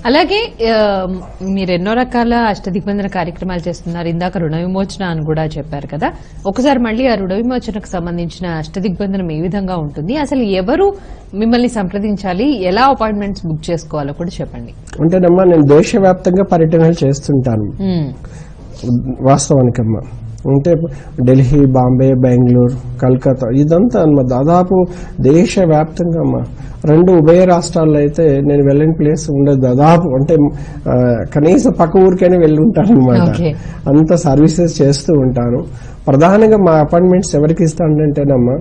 అలాగే మీరు ఎన్నో రకాల అష్టదిగ్బంధన కార్యక్రమాలు చేస్తున్నారు. ఇందాక రుణ విమోచన అని కూడా చెప్పారు కదా, ఒకసారి మళ్ళీ ఆ రుణ విమోచనకు సంబంధించిన అష్టదిగ్బంధనం ఏ విధంగా ఉంటుంది, అసలు ఎవరు మిమ్మల్ని సంప్రదించాలి, ఎలా అపాయింట్మెంట్స్ బుక్ చేసుకోవాలో కూడా చెప్పండి. అంటేనమ్మా నేను దేశవ్యాప్తంగా పర్యటనలు చేస్తుంటాను వాస్తవానికమ్మా. అంటే ఢిల్లీ, బాంబే, బెంగళూరు, కలకత్తా ఇదంతా అమ్మా దాదాపు దేశవ్యాప్తంగా అమ్మా. 2 ఉభయ రాష్ట్రాల్లో అయితే నేను వెళ్ళని ప్లేస్ ఉండదు దాదాపు. అంటే కనీసం పక్క ఊరికైనా వెళ్ళి ఉంటాను అనమాట. అంత సర్వీసెస్ చేస్తూ ఉంటాను. ప్రధానంగా మా అపాయింట్మెంట్స్ ఎవరికి ఇస్తానంటేనమ్మా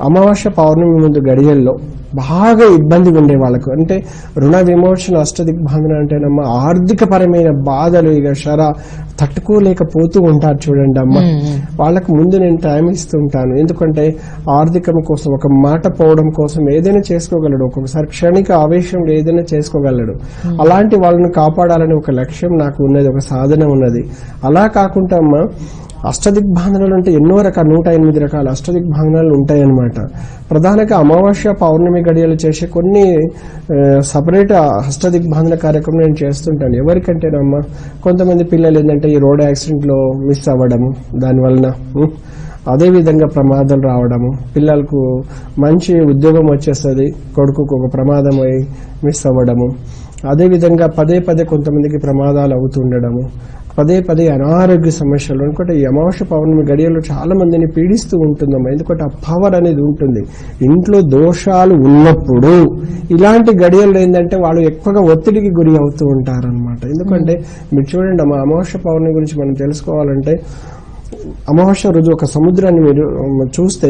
అమావాస్య పౌర్ణమి ముందు గడియల్లో బాగా ఇబ్బందిగా ఉండే వాళ్ళకు, అంటే రుణ విమోచన అష్టదిగ్బంధన అంటేనమ్మా ఆర్థిక పరమైన బాధలు ఇక తట్టుకోలేకపోతూ ఉంటారు చూడండి అమ్మ. వాళ్ళకు ముందు నేను టైం ఇస్తుంటాను. ఎందుకంటే ఆర్థికం కోసం, ఒక మాట పోవడం కోసం ఏదైనా చేసుకోగలడు, ఒక్కొక్కసారి క్షణిక ఆవేశంలో ఏదైనా చేసుకోగలడు. అలాంటి వాళ్ళని కాపాడాలని ఒక లక్ష్యం నాకు ఉన్నది, ఒక సాధన ఉన్నది. అలా కాకుండా అమ్మ అష్టదిగ్బంధనాలు అంటే ఎన్నో రకాల 108 రకాల అష్టదిగ్బంధనాలు ఉంటాయన్నమాట. ప్రధానంగా అమావాస్య పౌర్ణమి గడియలు చేసే కొన్ని సపరేట్ అష్టదిగ్బంధన కార్యక్రమం నేను చేస్తుంటాను. ఎవరికంటేనమ్మా కొంతమంది పిల్లలు ఏంటంటే ఈ రోడ్ యాక్సిడెంట్ లో మిస్ అవ్వడము, దానివలన అదేవిధంగా ప్రమాదాలు రావడము, పిల్లలకు మంచి ఉద్యోగం వచ్చేస్తుంది, కొడుకుకు ఒక ప్రమాదం అయి మిస్ అవ్వడము, అదేవిధంగా పదే కొంతమందికి ప్రమాదాలు అవుతుండడము, పదే అనారోగ్య సమస్యలు. ఎందుకంటే ఈ అమావాస్య పౌర్ణమి గడియల్లో చాలా మందిని పీడిస్తూ ఉంటుందమ్మా. ఎందుకంటే ఆ పవర్ అనేది ఉంటుంది. ఇంట్లో దోషాలు ఉన్నప్పుడు ఇలాంటి గడియల్లో ఏంటంటే వాళ్ళు ఎక్కువగా ఒత్తిడికి గురి అవుతూ ఉంటారనమాట. ఎందుకంటే మీరు చూడండి అమ్మా, అమావాస్య పౌర్ణమి గురించి మనం తెలుసుకోవాలంటే అమావాస్య రోజు ఒక సముద్రాన్ని మీరు చూస్తే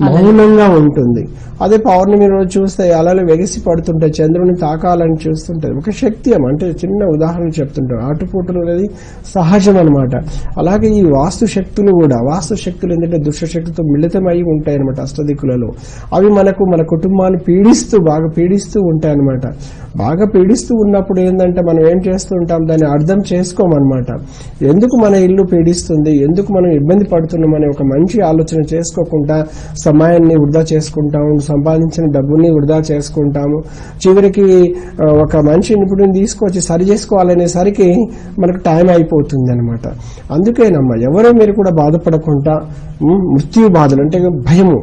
మౌనంగా ఉంటుంది. అదే పౌర్ణమి రోజు చూస్తే అలలు వెగిసి పడుతుంటాయి, చంద్రుని తాకాలని చూస్తుంటాయి. ఒక శక్తి అంటే చిన్న ఉదాహరణ చెప్తుంటారు, ఆటుపోటులు అనేది సహజం అనమాట. అలాగే ఈ వాస్తు శక్తులు కూడా, వాస్తు శక్తులు ఏంటంటే దుష్టశక్తితో మిళితమై ఉంటాయి అనమాట అష్టదిక్కులలో. అవి మన కుటుంబాన్ని బాగా పీడిస్తూ ఉంటాయి అనమాట. బాగా పీడిస్తూ ఉన్నప్పుడు ఏంటంటే మనం ఏం చేస్తూ ఉంటాం, దాన్ని అర్థం చేసుకోమన్నమాట. ఎందుకు మన ఇల్లు పీడిస్తుంది, ఎందుకు మనం ఇబ్బంది పడుతున్నాం అనే ఒక మంచి ఆలోచన చేసుకోకుండా సమయాన్ని వృధా చేసుకుంటాము, సంపాదించిన డబ్బుని వృధా చేసుకుంటాము. చివరికి ఒక మంచి నిపుణుని తీసుకొచ్చి సరి చేసుకోవాలనేసరికి మనకు టైం అయిపోతుంది అనమాట. అందుకేనమ్మా ఎవరో మీరు కూడా బాధపడకుండా మృత్యు బాధలు అంటే భయము,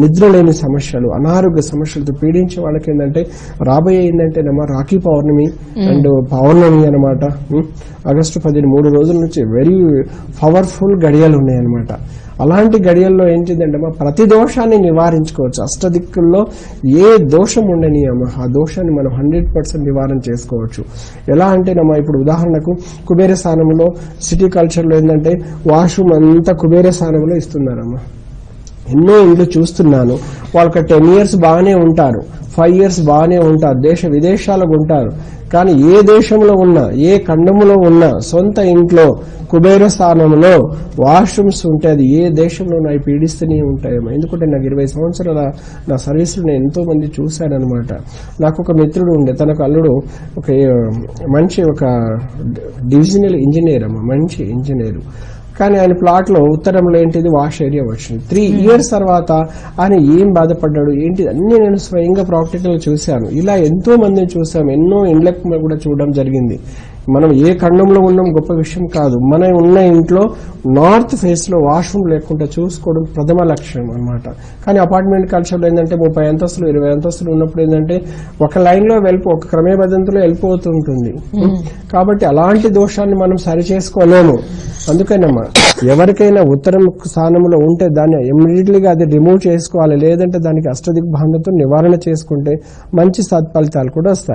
నిద్ర లేని సమస్యలు, అనారోగ్య సమస్యలతో పీడించే వాళ్ళకి ఏంటంటే రాబోయే ఏంటంటేనమ్మా రాఖీ పౌర్ణమి అండ్ పౌర్ణమి అనమాట. ఆగస్టు 10 3 రోజుల నుంచి వెరీ పవర్ఫుల్ గడియలు ఉన్నాయన్నమాట. అలాంటి గడియల్లో ఏంటిదంటే ప్రతి దోషాన్ని నివారించుకోవచ్చు. అష్టదిక్కుల్లో ఏ దోషం ఉండని అమ్మ ఆ దోషాన్ని మనం 100% నివారణ చేసుకోవచ్చు. ఎలా అంటేనమ్మా ఇప్పుడు ఉదాహరణకు కుబేర స్థానంలో సిటీ కల్చర్లో ఏంటంటే వాష్రూమ్ అంతా కుబేర స్థానంలో ఇస్తున్నారమ్మా. ఎన్నో ఇండ్లు చూస్తున్నాను, వాళ్ళకి 10 years బాగానే ఉంటారు, 5 years బాగానే ఉంటారు, దేశ విదేశాలకు ఉంటారు. కానీ ఏ దేశంలో ఉన్నా, ఏ ఖండములో ఉన్నా సొంత ఇంట్లో కుబేర స్థానంలో వాష్రూమ్స్ ఉంటే అది ఏ దేశంలో అవి పీడిస్తూనే ఉంటాయేమో. ఎందుకంటే నాకు 20 సంవత్సరాల నా సర్వీస్లో నేను ఎంతో మంది చూశానమాట. నాకు ఒక మిత్రుడు ఉండే, తనకు అల్లుడు ఒక డివిజనల్ ఇంజనీర్ అమ్మ, మంచి ఇంజనీరు. కానీ ఆయన ప్లాట్ లో ఉత్తరంలో ఏంటిది వాష్ ఏరియా వచ్చింది. 3 years తర్వాత ఆయన ఏం బాధపడ్డాడు ఏంటి అన్ని నేను స్వయంగా ప్రాక్టికల్ చూశాను. ఇలా ఎంతో మందిని చూసాము, ఎన్నో ఇండ్లకు కూడా చూడడం జరిగింది. మనం ఏ ఖండంలో ఉన్నాం గొప్ప విషయం కాదు, మన ఉన్న ఇంట్లో నార్త్ ఫేస్ లో వాష్రూమ్ లేకుండా చూసుకోవడం ప్రథమ లక్ష్యం అనమాట. కానీ అపార్ట్మెంట్ కల్చర్లో ఏంటంటే 30 అంతస్తులు 20 అంతస్తులు ఉన్నప్పుడు ఏంటంటే ఒక లైన్ లో ఒక క్రమేపద్ధతిలో వెళ్ళిపోతుంటుంది. కాబట్టి అలాంటి దోషాన్ని మనం సరి చేసుకోలేము. అందుకనమ్మా ఎవరికైనా ఉత్తరం స్థానంలో ఉంటే దాన్ని ఇమ్మీడియట్లీగా అది రిమూవ్ చేసుకోవాలి, లేదంటే దానికి అష్టదిగ్బంధనతో నివారణ చేసుకుంటే మంచి సత్ఫలితాలు కూడా వస్తాయి.